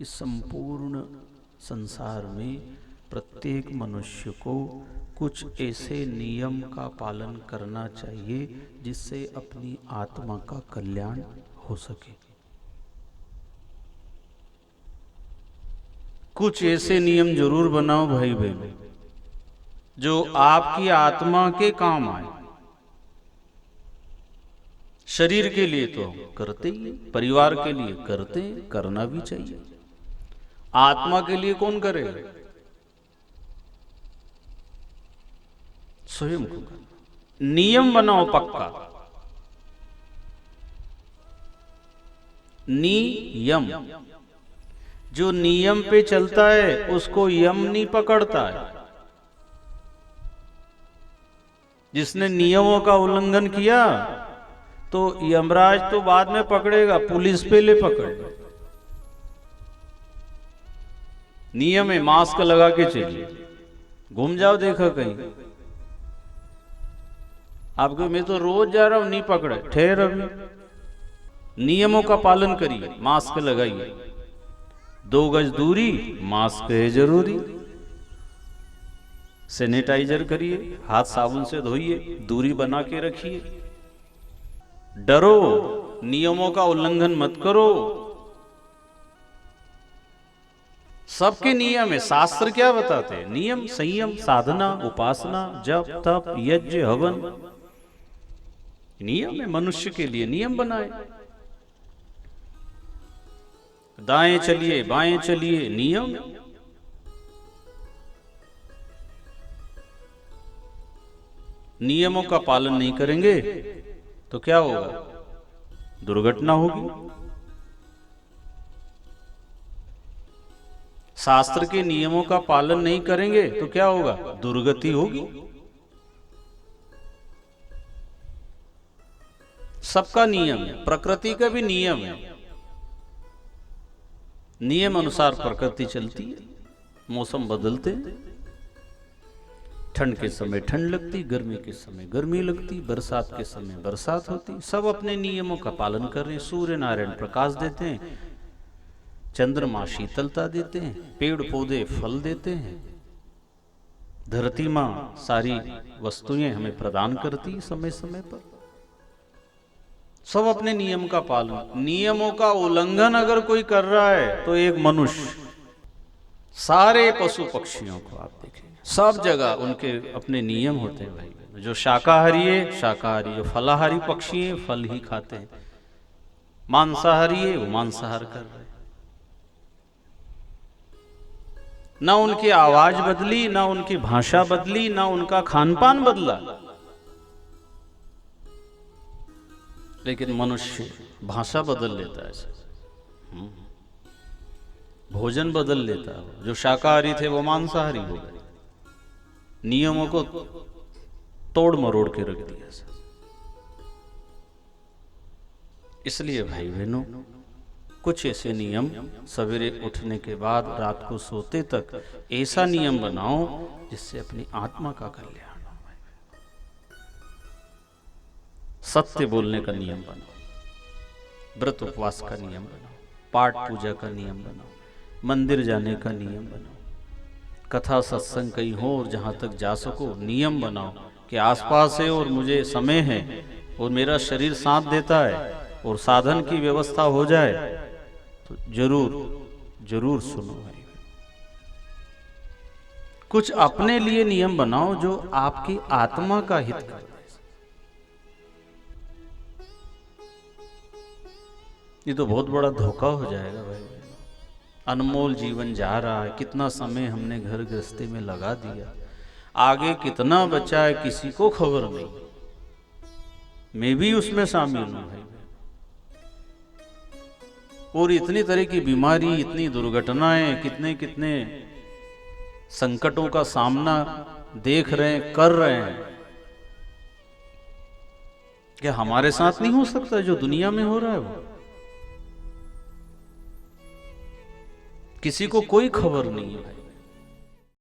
इस संपूर्ण संसार में प्रत्येक मनुष्य को कुछ ऐसे नियम का पालन करना चाहिए जिससे अपनी आत्मा का कल्याण हो सके। कुछ ऐसे नियम जरूर बनाओ भाई बहन जो आपकी आत्मा के काम आए। शरीर के लिए तो करते ही, परिवार के लिए करते, करना भी चाहिए। आत्मा के लिए कौन करेगा? स्वयं को करना। नियम बनाओ पक्का। नियम, जो नियम पे चलता है उसको यम नहीं पकड़ता है। जिसने नियमों का उल्लंघन किया तो यमराज तो बाद में पकड़ेगा, पुलिस पहले पकड़ेगा। नियम है, मास्क लगा के चलिए, घूम जाओ, देखा कहीं आपको मैं तो रोज जा रहा हूं, नहीं पकड़े, ठहर अभी। नियमों का पालन करिए, मास्क लगाइए, 2 गज दूरी, मास्क है जरूरी, सैनिटाइजर करिए, हाथ साबुन से धोइए, दूरी बना के रखिए। डरो, नियमों का उल्लंघन मत करो। सबके नियम है। शास्त्र क्या बताते हैं? नियम, संयम, साधना, उपासना, जप, तप, यज्ञ, हवन, नियम है। मनुष्य के लिए नियम बनाए। दाएं चलिए, बाएं चलिए, नियम। नियमों का पालन नहीं करेंगे तो क्या होगा? दुर्घटना होगी। शास्त्र के नियमों का पालन नहीं करेंगे तो क्या होगा? दुर्गति होगी। सबका नियम है, प्रकृति का भी नियम है। नियम अनुसार प्रकृति चलती है। मौसम बदलते हैं, ठंड के समय ठंड लगती, गर्मी के समय गर्मी लगती, बरसात के समय बरसात होती। सब अपने नियमों का पालन कर रहे हैं। सूर्य नारायण प्रकाश देते हैं, चंद्रमा शीतलता देते हैं, पेड़ पौधे फल देते हैं, धरती मां सारी वस्तुएं हमें प्रदान करती समय समय पर। सब अपने नियम का पालन। नियमों का उल्लंघन अगर कोई कर रहा है तो एक मनुष्य, सारे पशु पक्षियों को आप देखें, सब जगह उनके अपने नियम होते हैं भाई। जो शाकाहारी है शाकाहारी, जो फलाहारी पक्षी है फल ही खाते हैं, मांसाहारी है वो मांसाहार कर रहे हैं। ना उनकी आवाज बदली, ना उनकी भाषा बदली, ना उनका खान पान बदला, लेकिन मनुष्य भाषा बदल लेता है, भोजन बदल लेता है। जो शाकाहारी थे वो मांसाहारी हो गए, नियमों को तोड़ मरोड़ के रख दिया। इसलिए भाई बहनों, कुछ ऐसे नियम सवेरे उठने के बाद रात को सोते तक ऐसा नियम बनाओ जिससे अपनी आत्मा का कल्याण हो। सत्य बोलने का नियम बनाओ, व्रत उपवास का नियम बनाओ, पाठ पूजा का नियम बनाओ, मंदिर जाने का नियम बनाओ, कथा सत्संग कहीं हो और जहां तक जा सको नियम बनाओ कि आसपास है और मुझे समय है और मेरा शरीर साथ देता है और साधन की व्यवस्था हो जाए तो जरूर जरूर सुनो भाई। कुछ अपने लिए नियम बनाओ जो आपकी आत्मा का हित करे। ये तो बहुत बड़ा धोखा हो जाएगा भाई। अनमोल जीवन जा रहा है, कितना समय हमने घर गृहस्थी में लगा दिया, आगे कितना बचा है किसी को खबर नहीं। मैं भी उसमें शामिल हूं भाई। और इतनी तरह की बीमारी, इतनी दुर्घटनाएं, कितने कितने संकटों का सामना देख रहे हैं, कर रहे हैं। क्या हमारे साथ नहीं हो सकता जो दुनिया में हो रहा है वो? किसी को कोई खबर नहीं है भाई।